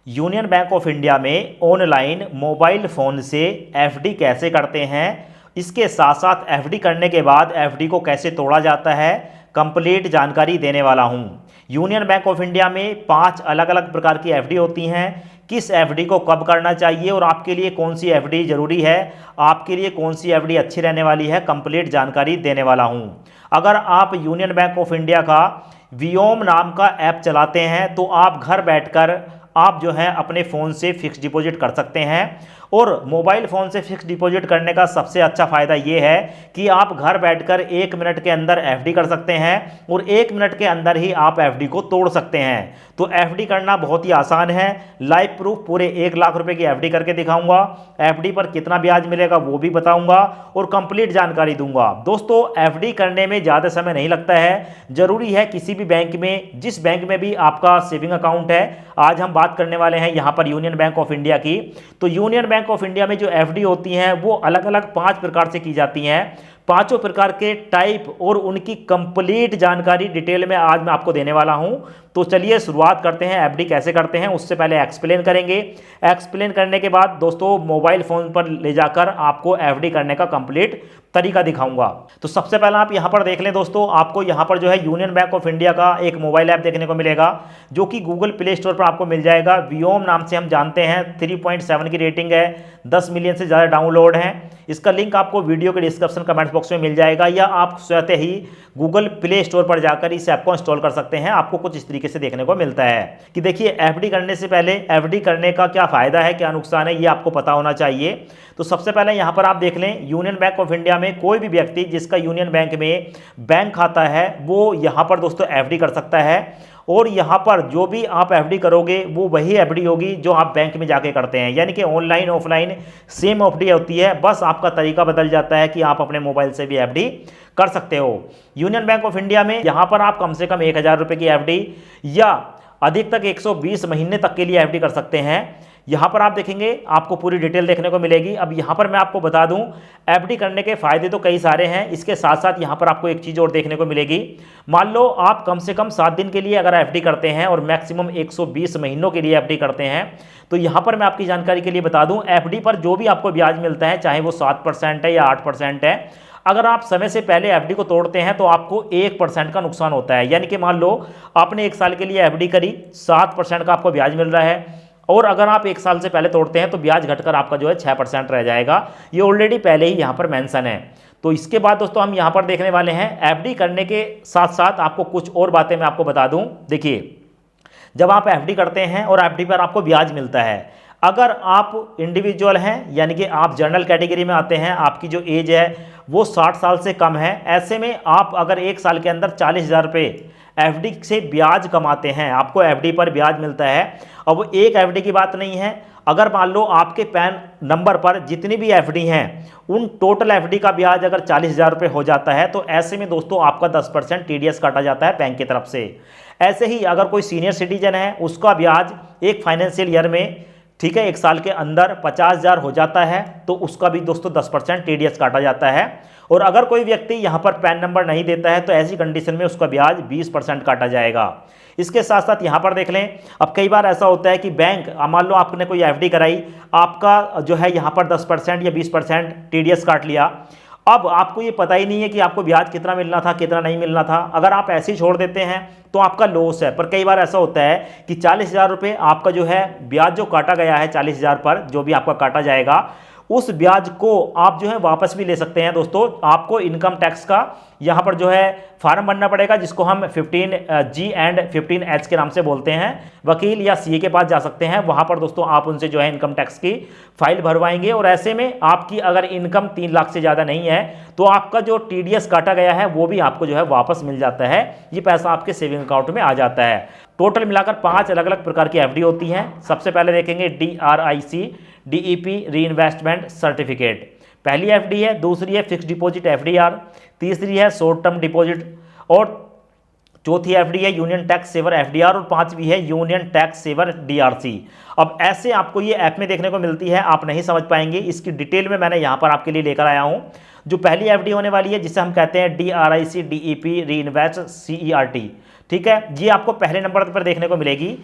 Union bank of India में online mobile phone से FD कैसे करते हैं, इसके साथ साथ एफडी करने के बाद एफडी को कैसे तोड़ा जाता है, कंप्लीट जानकारी देने वाला हूं। यूनियन बैंक ऑफ इंडिया में 5 अलग अलग प्रकार की एफडी होती हैं। किस एफडी को कब करना चाहिए और आपके लिए कौन सी एफडी ज़रूरी है, आपके लिए कौन सी एफडी अच्छी रहने वाली है, कंप्लीट जानकारी देने वाला हूं। अगर आप यूनियन बैंक ऑफ इंडिया का वियोम नाम का ऐप चलाते हैं तो आप घर बैठकर आप जो है अपने फ़ोन से फिक्स डिपॉजिट कर सकते हैं। और मोबाइल फ़ोन से फिक्स डिपॉजिट करने का सबसे अच्छा फ़ायदा ये है कि आप घर बैठकर 1 मिनट के अंदर एफडी कर सकते हैं और 1 मिनट के अंदर ही आप एफडी को तोड़ सकते हैं। तो एफडी करना बहुत ही आसान है। लाइव प्रूफ पूरे 1 लाख रुपए की एफडी करके दिखाऊंगा। एफडी पर कितना ब्याज मिलेगा वो भी बताऊंगा और कंप्लीट जानकारी दूंगा। दोस्तों, एफडी करने में ज़्यादा समय नहीं लगता है। ज़रूरी है किसी भी बैंक में, जिस बैंक में भी आपका सेविंग अकाउंट है, आज हम बात करने वाले हैं यहाँ पर यूनियन बैंक ऑफ इंडिया की। तो यूनियन बैंक ऑफ इंडिया में जो एफडी होती हैं वो अलग अलग 5 प्रकार से की जाती हैं। पांचों प्रकार के टाइप और उनकी कंप्लीट जानकारी डिटेल में आज मैं आपको देने वाला हूं। तो चलिए शुरुआत करते हैं। एफडी कैसे करते हैं उससे पहले एक्सप्लेन करेंगे। एक्सप्लेन करने के बाद दोस्तों मोबाइल फोन पर ले जाकर आपको एफडी करने का कंप्लीट तरीका दिखाऊंगा। तो सबसे पहले आप यहां पर देख लें दोस्तों, आपको यहां पर जो है यूनियन बैंक ऑफ इंडिया का एक मोबाइल ऐप देखने को मिलेगा जो कि गूगल प्ले स्टोर पर आपको मिल जाएगा। वियोम नाम से हम जानते हैं, 3.7 की रेटिंग है, 10 मिलियन से ज़्यादा डाउनलोड है। इसका लिंक आपको वीडियो के डिस्क्रिप्शन कमेंट बॉक्स में मिल जाएगा या आप स्वतः ही गूगल प्ले स्टोर पर जाकर इस ऐप को इंस्टॉल कर सकते हैं। आपको कुछ इस तरीके से देखने को मिलता है कि देखिए एफडी करने से पहले एफडी करने का क्या फ़ायदा है, क्या नुकसान है, ये आपको पता होना चाहिए। तो सबसे पहले यहाँ पर आप देख लें, यूनियन बैंक ऑफ इंडिया में कोई भी व्यक्ति जिसका यूनियन बैंक में बैंक खाता है वो यहाँ पर दोस्तों एफडी कर सकता है। और यहाँ पर जो भी आप एफडी करोगे वो वही एफडी होगी जो आप बैंक में जाके करते हैं, यानी कि ऑनलाइन ऑफलाइन सेम एफडी होती है, बस आपका तरीका बदल जाता है कि आप अपने मोबाइल से भी एफडी कर सकते हो। यूनियन बैंक ऑफ इंडिया में यहाँ पर आप कम से कम 1000 रुपये की एफडी या अधिक तक 120 महीने तक के लिए एफडी कर सकते हैं। यहाँ पर आप देखेंगे आपको पूरी डिटेल देखने को मिलेगी। अब यहाँ पर मैं आपको बता दूं, एफडी करने के फ़ायदे तो कई सारे हैं, इसके साथ साथ यहाँ पर आपको एक चीज़ और देखने को मिलेगी। मान लो आप कम से कम 7 दिन के लिए अगर एफडी करते हैं और मैक्सिमम 120 महीनों के लिए एफडी करते हैं, तो यहाँ पर मैं आपकी जानकारी के लिए बता दूँ, एफडी पर जो भी आपको ब्याज मिलता है, चाहे वो 7% है या 8% है, अगर आप समय से पहले एफडी को तोड़ते हैं तो आपको 1% का नुकसान होता है। यानी कि मान लो आपने 1 साल के लिए एफडी करी, 7% का आपको ब्याज मिल रहा है, और अगर आप 1 साल से पहले तोड़ते हैं तो ब्याज घटकर आपका जो है 6% रह जाएगा। ये ऑलरेडी पहले ही यहाँ पर मेंशन है। तो इसके बाद दोस्तों हम यहाँ पर देखने वाले हैं, एफडी करने के साथ साथ आपको कुछ और बातें मैं आपको बता दूँ। देखिए, जब आप एफडी करते हैं और एफडी पर आपको ब्याज मिलता है, अगर आप इंडिविजुअल हैं यानी कि आप जनरल कैटेगरी में आते हैं, आपकी जो एज है वो 60 साल से कम है, ऐसे में आप अगर 1 साल के अंदर 40,000 रुपये एफडी से ब्याज कमाते हैं, आपको एफडी पर ब्याज मिलता है। अब वो एक एफडी की बात नहीं है, अगर मान लो आपके पैन नंबर पर जितनी भी एफडी हैं उन टोटल एफडी का ब्याज अगर 40,000 रुपये हो जाता है, तो ऐसे में दोस्तों आपका 10% टीडीएस काटा जाता है बैंक की तरफ से। ऐसे ही अगर कोई सीनियर सिटीजन है, उसका ब्याज एक फाइनेंशियल ईयर में, ठीक है, 1 साल के अंदर 50,000 हो जाता है, तो उसका भी दोस्तों 10% टीडीएस काटा जाता है। और अगर कोई व्यक्ति यहाँ पर पैन नंबर नहीं देता है तो ऐसी कंडीशन में उसका ब्याज 20% काटा जाएगा। इसके साथ साथ यहाँ पर देख लें, अब कई बार ऐसा होता है कि बैंक, मान लो आपने कोई एफडी कराई, आपका जो है यहाँ पर 10% या 20% टीडीएस काट लिया। अब आपको ये पता ही नहीं है कि आपको ब्याज कितना मिलना था, कितना नहीं मिलना था। अगर आप ऐसे ही छोड़ देते हैं तो आपका लॉस है। पर कई बार ऐसा होता है कि 40,000 रुपये आपका जो है ब्याज जो काटा गया है, 40,000 पर जो भी आपका काटा जाएगा, उस ब्याज को आप जो है वापस भी ले सकते हैं। दोस्तों, आपको इनकम टैक्स का यहाँ पर जो है फार्म भरना पड़ेगा, जिसको हम 15G एंड 15H के नाम से बोलते हैं। वकील या सीए के पास जा सकते हैं, वहाँ पर दोस्तों आप उनसे जो है इनकम टैक्स की फाइल भरवाएंगे। और ऐसे में आपकी अगर इनकम 3 लाख से ज़्यादा नहीं है तो आपका जो टीडीएस काटा गया है वो भी आपको जो है वापस मिल जाता है। ये पैसा आपके सेविंग अकाउंट में आ जाता है। टोटल मिलाकर 5 अलग अलग प्रकार की एफडी होती हैं। सबसे पहले देखेंगे DRIC, डीईपी रीइन्वेस्टमेंट सर्टिफिकेट, पहली एफडी है। दूसरी है फिक्स डिपॉजिट एफडीआर, तीसरी है शॉर्ट टर्म डिपॉजिट, और चौथी एफडी है यूनियन टैक्स सेवर एफडीआर, और पांचवी है यूनियन टैक्स सेवर डीआरसी। अब ऐसे आपको ये ऐप में देखने को मिलती है, आप नहीं समझ पाएंगे, इसकी डिटेल में मैंने यहाँ पर आपके लिए लेकर आया हूँ। जो पहली एफडी होने वाली है जिसे हम कहते हैं DRIC डीईपी रीइन्वेस्ट CERT, ठीक है, ये आपको पहले नंबर पर देखने को मिलेगी।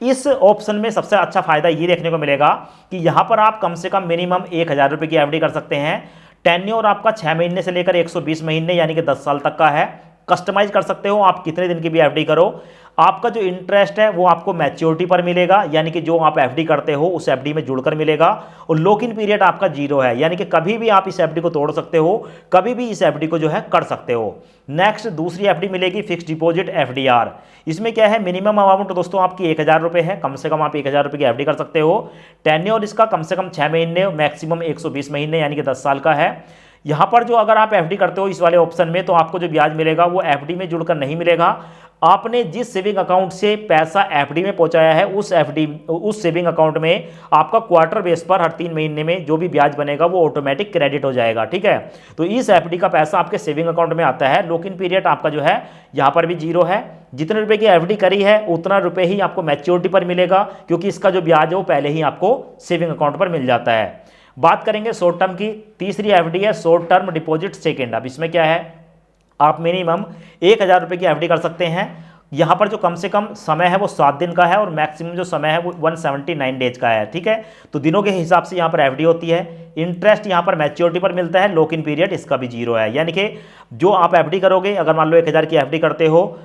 इस ऑप्शन में सबसे अच्छा फायदा ये देखने को मिलेगा कि यहां पर आप कम से कम मिनिमम 1,000 रुपये की एफडी कर सकते हैं। टेन्योर आपका 6 महीने से लेकर 120 महीने यानी कि 10 साल तक का है। कस्टमाइज कर सकते हो आप कितने दिन की भी एफडी करो। आपका जो इंटरेस्ट है वो आपको मैच्योरिटी पर मिलेगा, यानी कि जो आप एफडी करते हो उस एफडी में जुड़कर मिलेगा। और लॉक इन पीरियड आपका 0 है, यानी कि कभी भी आप इस एफडी को तोड़ सकते हो, कभी भी इस एफडी को जो है कर सकते हो। नेक्स्ट दूसरी एफडी मिलेगी फिक्स डिपॉजिट एफडीआर। इसमें क्या है, मिनिमम अमाउंट दोस्तों आपकी 1,000 रुपये है, कम से कम आप 1,000 रुपये की एफडी कर सकते हो। टेन्योर इसका कम से कम 6 महीने, मैक्सिमम 120 महीने यानी कि 10 साल का है। यहाँ पर जो अगर आप एफडी करते हो इस वाले ऑप्शन में, तो आपको जो ब्याज मिलेगा वो एफडी में जुड़कर नहीं मिलेगा। आपने जिस सेविंग अकाउंट से पैसा एफडी में पहुंचाया है उस सेविंग अकाउंट में आपका क्वार्टर बेस पर हर 3 महीने में जो भी ब्याज बनेगा वो ऑटोमेटिक क्रेडिट हो जाएगा। ठीक है, तो इस एफडी का पैसा आपके सेविंग अकाउंट में आता है। लॉक इन पीरियड आपका जो है यहाँ पर भी 0 है। जितने रुपए की एफडी करी है उतना रुपए ही आपको मैच्योरिटी पर मिलेगा, क्योंकि इसका जो ब्याज है वो पहले ही आपको सेविंग अकाउंट पर मिल जाता है। बात करेंगे शॉर्ट टर्म की। तीसरी एफडी है शॉर्ट टर्म डिपॉजिट सेकंड। अब इसमें क्या है, आप मिनिमम 1,000 रुपये की एफडी कर सकते हैं। यहाँ पर जो कम से कम समय है वो 7 दिन का है और मैक्सिमम जो समय है वो 179 डेज का है। ठीक है, तो दिनों के हिसाब से यहाँ पर एफडी होती है। इंटरेस्ट यहाँ पर मैच्योरिटी पर मिलता है। लॉक इन पीरियड इसका भी 0 है, यानी कि जो आप एफडी करोगे, अगर मान लो 1,000 की एफडी करते हो,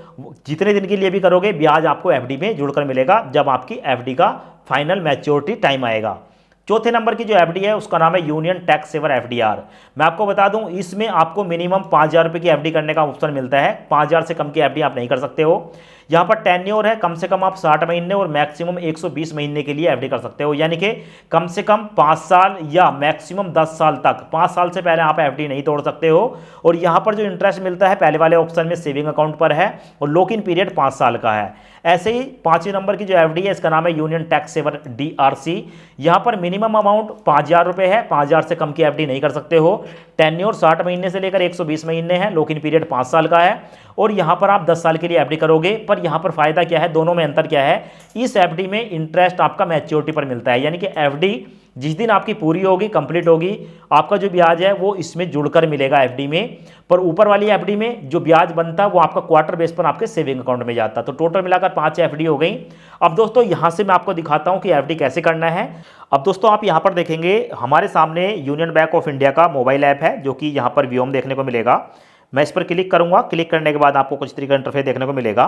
जितने दिन के लिए भी करोगे ब्याज आपको एफडी में जुड़कर मिलेगा जब आपकी एफडी का फाइनल मैच्योरिटी टाइम आएगा। चौथे नंबर की जो एफडी है उसका नाम है यूनियन टैक्स सेवर एफडीआर। मैं आपको बता दूं, इसमें आपको मिनिमम 5,000 रुपये की एफडी करने का ऑप्शन मिलता है। 5,000 से कम की एफडी आप नहीं कर सकते हो। यहाँ पर टेन्योर है, कम से कम आप 60 महीने और मैक्सिमम 120 महीने के लिए एफडी कर सकते हो, यानी कि कम से कम 5 साल या मैक्सिमम 10 साल तक। 5 साल से पहले आप एफडी नहीं तोड़ सकते हो। और यहाँ पर जो इंटरेस्ट मिलता है पहले वाले ऑप्शन में सेविंग अकाउंट पर है और लॉक इन पीरियड 5 साल का है। ऐसे ही 5वें नंबर की जो एफडी है इसका नाम है यूनियन टैक्स सेवर डीआरसी। यहाँ पर मिनिमम अमाउंट 5,000 रुपये है, 5,000 से कम की एफडी नहीं कर सकते हो। टेन्योर 60 महीने से लेकर 120 महीने है, लॉक इन पीरियड 5 साल का है और यहाँ पर आप 10 साल के लिए एफडी करोगे। पर यहाँ पर फायदा क्या है, दोनों में अंतर क्या है, इस एफडी में इंटरेस्ट आपका मैच्योरिटी पर मिलता है, यानी कि एफडी जिस दिन आपकी पूरी होगी, कंप्लीट होगी, आपका जो ब्याज है वो इसमें जुड़कर मिलेगा एफडी में। पर ऊपर वाली एफडी में जो ब्याज बनता है वो आपका क्वार्टर बेस पर आपके सेविंग अकाउंट में जाता है। तो टोटल मिलाकर 5 एफडी हो गई। अब दोस्तों यहाँ से मैं आपको दिखाता हूँ कि एफडी कैसे करना है। अब दोस्तों आप यहाँ पर देखेंगे हमारे सामने यूनियन बैंक ऑफ इंडिया का मोबाइल ऐप है, जो कि यहाँ पर व्योम देखने को मिलेगा। मैं इस पर क्लिक करूंगा। क्लिक करने के बाद आपको कुछ तरीके का इंटरफेस देखने को मिलेगा।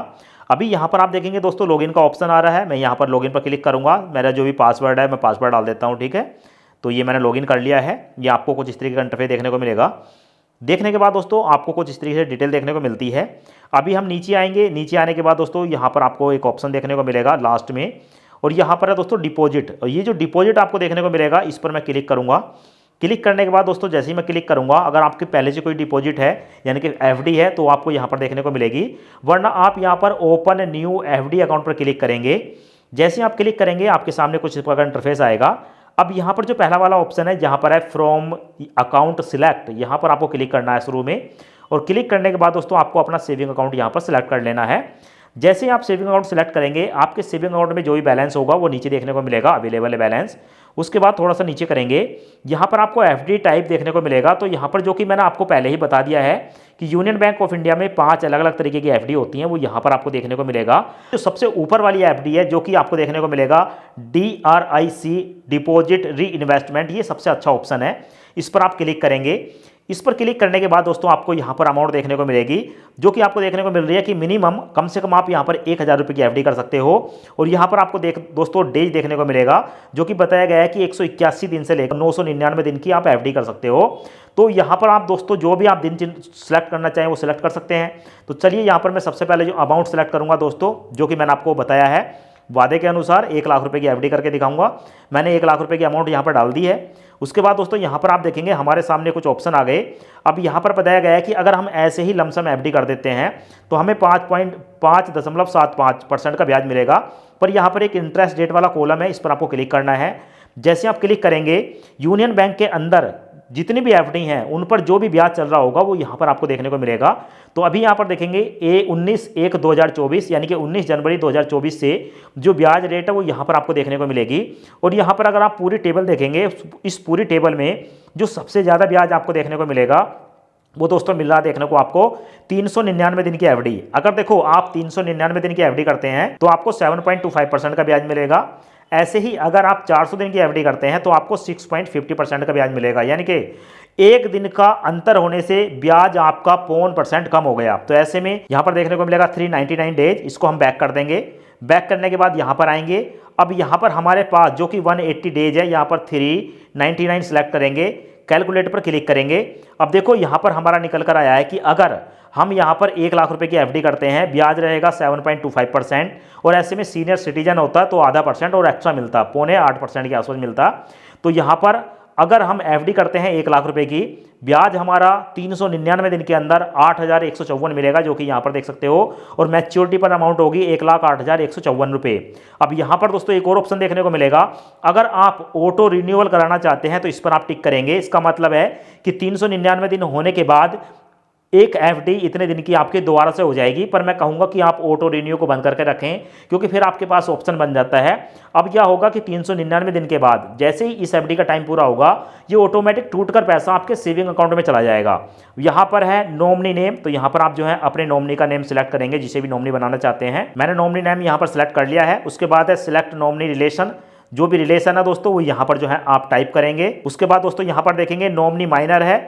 अभी यहाँ पर आप देखेंगे दोस्तों लॉगिन का ऑप्शन आ रहा है। मैं यहाँ पर लॉगिन पर क्लिक करूंगा। मेरा जो भी पासवर्ड है मैं पासवर्ड डाल देता हूँ। ठीक है, तो ये मैंने लॉगिन कर लिया है। ये आपको कुछ इस तरीके का इंटरफेस देखने को मिलेगा। देखने के बाद दोस्तों आपको कुछ इस तरीके से डिटेल देखने को मिलती है। अभी हम नीचे आएंगे। नीचे आने के बाद दोस्तों यहाँ पर आपको एक ऑप्शन देखने को मिलेगा लास्ट में, और यहाँ पर है दोस्तों डिपॉजिट। और ये जो डिपॉजिट आपको देखने को मिलेगा इस पर मैं क्लिक करूँगा। क्लिक करने के बाद दोस्तों जैसे ही मैं क्लिक करूंगा, अगर आपके पहले से कोई डिपॉजिट है यानी कि एफडी है तो आपको यहाँ पर देखने को मिलेगी, वरना आप यहाँ पर ओपन न्यू एफडी अकाउंट पर क्लिक करेंगे। जैसे ही आप क्लिक करेंगे आपके सामने कुछ इस प्रकार इंटरफेस आएगा। अब यहाँ पर जो पहला वाला ऑप्शन है जहाँ पर है फ्रॉम अकाउंट सिलेक्ट, यहाँ पर आपको क्लिक करना है शुरू में। और क्लिक करने के बाद दोस्तों आपको अपना सेविंग अकाउंट यहाँ पर सिलेक्ट कर लेना है। जैसे ही आप सेविंग अकाउंट सेलेक्ट करेंगे आपके सेविंग अकाउंट में जो भी बैलेंस होगा वो नीचे देखने को मिलेगा, अवेलेबल है बैलेंस। उसके बाद थोड़ा सा नीचे करेंगे, यहाँ पर आपको एफडी टाइप देखने को मिलेगा। तो यहाँ पर जो कि मैंने आपको पहले ही बता दिया है कि यूनियन बैंक ऑफ इंडिया में 5 अलग अलग तरीके की एफडी होती हैं, वो यहाँ पर आपको देखने को मिलेगा। जो सबसे ऊपर वाली एफडी है जो कि आपको देखने को मिलेगा DRIC डिपॉजिट री इन्वेस्टमेंट, ये सबसे अच्छा ऑप्शन है। इस पर आप क्लिक करेंगे। इस पर क्लिक करने के बाद दोस्तों आपको यहाँ पर अमाउंट देखने को मिलेगी, जो कि आपको देखने को मिल रही है कि मिनिमम कम से कम आप यहाँ पर 1,000 रुपये की एफडी कर सकते हो। और यहाँ पर आपको दोस्तों डेज देखने को मिलेगा, जो कि बताया गया है कि 181 दिन से लेकर 999 दिन की आप एफडी कर सकते हो। तो यहाँ पर आप दोस्तों जो भी आप दिन सेलेक्ट करना चाहें वो सिलेक्ट कर सकते हैं। तो चलिए यहाँ पर मैं सबसे पहले जो अमाउंट सेलेक्ट करूँगा दोस्तों, जो कि मैंने आपको बताया है वादे के अनुसार 1 लाख रुपए की एफडी करके दिखाऊंगा। मैंने 1 लाख रुपए की अमाउंट यहाँ पर डाल दी है। उसके बाद दोस्तों यहाँ पर आप देखेंगे हमारे सामने कुछ ऑप्शन आ गए। अब यहाँ पर बताया गया है कि अगर हम ऐसे ही लमसम एफडी कर देते हैं तो हमें 5.75% का ब्याज मिलेगा। पर यहाँ पर एक इंटरेस्ट रेट वाला कॉलम है, इस पर आपको क्लिक करना है। जैसे आप क्लिक करेंगे यूनियन बैंक के अंदर जितनी भी एफडी हैं उन पर जो भी ब्याज चल रहा होगा वो यहाँ पर आपको देखने को मिलेगा। तो अभी यहाँ पर देखेंगे 19/1/2024 यानी कि 19 जनवरी 2024 से जो ब्याज रेट है वो यहाँ पर आपको देखने को मिलेगी। और यहाँ पर अगर आप पूरी टेबल देखेंगे, इस पूरी टेबल में जो सबसे ज़्यादा ब्याज आपको देखने को मिलेगा वो दोस्तों मिल रहा है देखने को आपको 399 दिन की एफडी। अगर देखो आप 399 दिन की एफडी करते हैं तो आपको 7.25% का ब्याज मिलेगा। ऐसे ही अगर आप 400 दिन की एफडी करते हैं तो आपको 6.50% का ब्याज मिलेगा, यानी कि एक दिन का अंतर होने से ब्याज आपका 0.5% कम हो गया। तो ऐसे में यहां पर देखने को मिलेगा 399 डेज, इसको हम बैक कर देंगे। बैक करने के बाद यहां पर आएंगे। अब यहां पर हमारे पास जो कि 180 डेज है, यहां पर 399 सेलेक्ट करेंगे, कैलकुलेट पर क्लिक करेंगे। अब देखो यहां पर हमारा निकल कर आया है कि अगर हम यहां पर 1 लाख रुपए की एफडी करते हैं, ब्याज रहेगा 7.25%, और ऐसे में सीनियर सिटीजन होता तो आधा % और एक्स्ट्रा मिलता, 0.25% के आसपास मिलता। तो यहां पर अगर हम एफडी करते हैं 1 लाख रुपए की, ब्याज हमारा 399 दिन के अंदर 8,154 मिलेगा, जो कि यहां पर देख सकते हो, और मैच्योरिटी पर अमाउंट होगी 1,08,154 रुपए। अब यहां पर दोस्तों एक और ऑप्शन देखने को मिलेगा, अगर आप ऑटो रिन्यूअल कराना चाहते हैं तो इस पर आप टिक करेंगे। इसका मतलब है कि 399 दिन होने के बाद एक एफडी इतने दिन की आपके दोबारा से हो जाएगी, पर मैं कहूंगा कि आप ऑटो रिन्यू को बंद करके रखें, क्योंकि फिर आपके पास ऑप्शन बन जाता है। अब क्या होगा कि 399 दिन के बाद जैसे ही इस एफडी का टाइम पूरा होगा, ये ऑटोमेटिक टूटकर पैसा आपके सेविंग अकाउंट में चला जाएगा। यहाँ पर है नॉमिनी नेम, तो यहाँ पर आप जो है अपने नॉमिनी का नेम सिलेक्ट करेंगे, जिसे भी नॉमिनी बनाना चाहते हैं। मैंने नॉमिनी नेम यहाँ पर सिलेक्ट कर लिया है। उसके बाद है सिलेक्ट नॉमिनी रिलेशन, जो भी रिलेशन है दोस्तों वो यहाँ पर जो है आप टाइप करेंगे। उसके बाद दोस्तों यहाँ पर देखेंगे नॉमिनी माइनर है,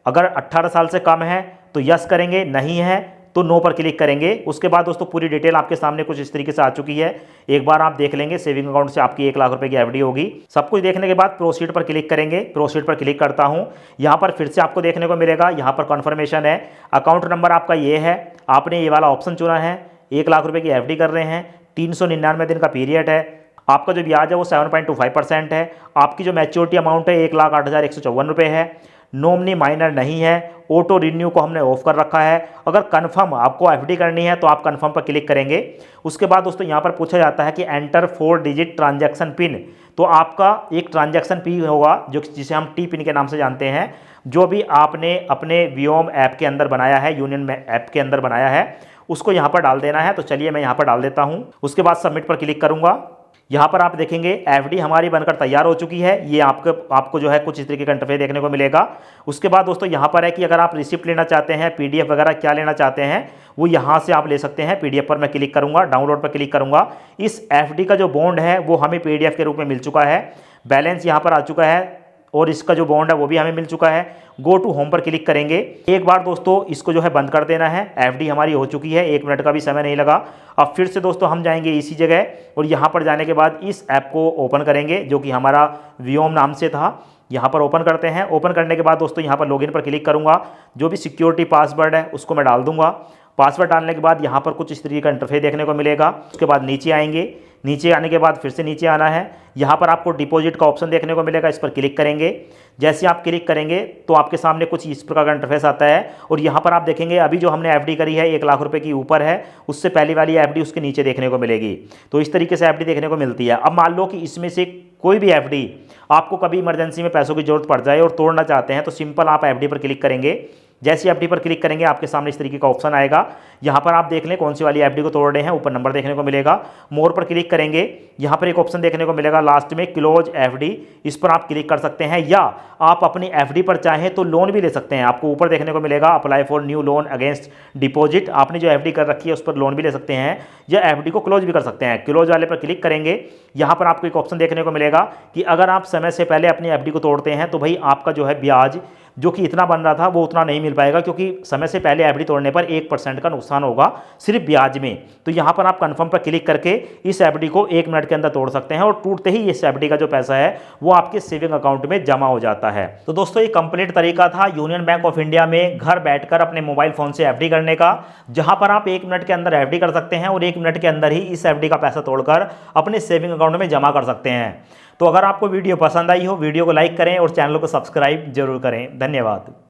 अगर 18 साल से कम है तो यस करेंगे, नहीं है तो नो पर क्लिक करेंगे। उसके बाद दोस्तों पूरी डिटेल आपके सामने कुछ इस तरीके से आ चुकी है, एक बार आप देख लेंगे। सेविंग अकाउंट से आपकी 1 लाख रुपए की एफडी होगी। सब कुछ देखने के बाद प्रोसीड पर क्लिक करेंगे। प्रोसीड पर क्लिक करता हूं, यहां पर फिर से आपको देखने को मिलेगा, यहां पर कन्फर्मेशन है, अकाउंट नंबर आपका ये है, आपने ये वाला ऑप्शन चुना है, 1 लाख रुपए की एफडी कर रहे हैं, 399 दिन का पीरियड है, आपका जो ब्याज है वो 7.25% है, आपकी जो मैच्योरिटी अमाउंट है 1,08,154 रुपये है, नॉमिनी माइनर नहीं है, ऑटो रिन्यू को हमने ऑफ कर रखा है। अगर कंफर्म आपको एफडी करनी है तो आप कंफर्म पर क्लिक करेंगे। उसके बाद दोस्तों यहाँ पर पूछा जाता है कि एंटर 4 डिजिट ट्रांजैक्शन पिन, तो आपका एक ट्रांजैक्शन पिन होगा जो जिसे हम टी पिन के नाम से जानते हैं, जो भी आपने अपने व्योम ऐप के अंदर बनाया है, यूनियन ऐप के अंदर बनाया है, उसको यहाँ पर डाल देना है। तो चलिए मैं यहाँ पर डाल देता हूँ। उसके बाद सबमिट पर क्लिक करूँगा। यहाँ पर आप देखेंगे एफडी हमारी बनकर तैयार हो चुकी है। ये आपको जो है कुछ इस तरीके का इंटरफेस देखने को मिलेगा। उसके बाद दोस्तों यहाँ पर है कि अगर आप रिसिप्ट लेना चाहते हैं, पीडीएफ वगैरह क्या लेना चाहते हैं, वो यहाँ से आप ले सकते हैं। पीडीएफ पर मैं क्लिक करूँगा, डाउनलोड पर क्लिक करूँगा। इस एफडी का जो बॉन्ड है वो हमें पीडीएफ के रूप में मिल चुका है, बैलेंस यहाँ पर आ चुका है, और इसका जो बॉन्ड है वो भी हमें मिल चुका है। गो टू होम पर क्लिक करेंगे। एक बार दोस्तों इसको जो है बंद कर देना है। एफडी हमारी हो चुकी है, 1 मिनट का भी समय नहीं लगा। अब फिर से दोस्तों हम जाएंगे इसी जगह, और यहाँ पर जाने के बाद इस ऐप को ओपन करेंगे, जो कि हमारा व्योम नाम से था। यहाँ पर ओपन करते हैं। ओपन करने के बाद दोस्तों यहाँ पर लॉगिन पर क्लिक करूँगा। जो भी सिक्योरिटी पासवर्ड है उसको मैं डाल दूंगा। पासवर्ड डालने के बाद यहाँ पर कुछ इस तरीके का इंटरफेस देखने को मिलेगा। उसके बाद नीचे आएंगे, नीचे आने के बाद फिर से नीचे आना है। यहाँ पर आपको डिपॉजिट का ऑप्शन देखने को मिलेगा, इस पर क्लिक करेंगे। जैसे आप क्लिक करेंगे तो आपके सामने कुछ इस प्रकार का इंटरफेस आता है, और यहाँ पर आप देखेंगे अभी जो हमने एफडी करी है 1 लाख रुपए की ऊपर है, उससे पहली वाली एफडी उसके नीचे देखने को मिलेगी। तो इस तरीके से एफडी देखने को मिलती है। अब मान लो कि इसमें से कोई भी एफडी आपको कभी इमरजेंसी में पैसों की जरूरत पड़ जाए और तोड़ना चाहते हैं, तो सिंपल आप एफडी पर क्लिक करेंगे। जैसे एफडी पर क्लिक करेंगे आपके सामने इस तरीके का ऑप्शन आएगा। यहाँ पर आप देख लें कौन सी वाली एफडी को तोड़ रहे हैं, ऊपर नंबर देखने को मिलेगा। मोर पर क्लिक करेंगे, यहाँ पर एक ऑप्शन देखने को मिलेगा लास्ट में, क्लोज एफडी, इस पर आप क्लिक कर सकते हैं। या आप अपनी एफडी पर चाहें तो लोन भी ले सकते हैं। आपको ऊपर देखने को मिलेगा apply for new loan against deposit, आपने जो एफडी कर रखी है उस पर लोन भी ले सकते हैं, या एफडी को क्लोज भी कर सकते हैं। क्लोज वाले पर क्लिक करेंगे, यहाँ पर आपको एक ऑप्शन देखने को मिलेगा कि अगर आप समय से पहले अपनी एफडी को तोड़ते हैं तो भाई आपका जो है ब्याज जो कि इतना बन रहा था वो उतना नहीं मिल पाएगा, क्योंकि समय से पहले एफडी तोड़ने पर 1% का नुकसान होगा सिर्फ ब्याज में। तो यहाँ पर आप कंफर्म पर क्लिक करके इस एफडी को 1 मिनट के अंदर तोड़ सकते हैं, और टूटते ही इस एफडी का जो पैसा है वो आपके सेविंग अकाउंट में जमा हो जाता है। तो दोस्तों ये कंप्लीट तरीका था यूनियन बैंक ऑफ इंडिया में घर बैठकर अपने मोबाइल फोन से एफडी करने का, जहां पर आप 1 मिनट के अंदर एफडी कर सकते हैं और 1 मिनट के अंदर ही इस एफडी का पैसा तोड़कर अपने सेविंग अकाउंट में जमा कर सकते हैं। तो अगर आपको वीडियो पसंद आई हो, वीडियो को लाइक करें और चैनल को सब्सक्राइब जरूर करें। धन्यवाद।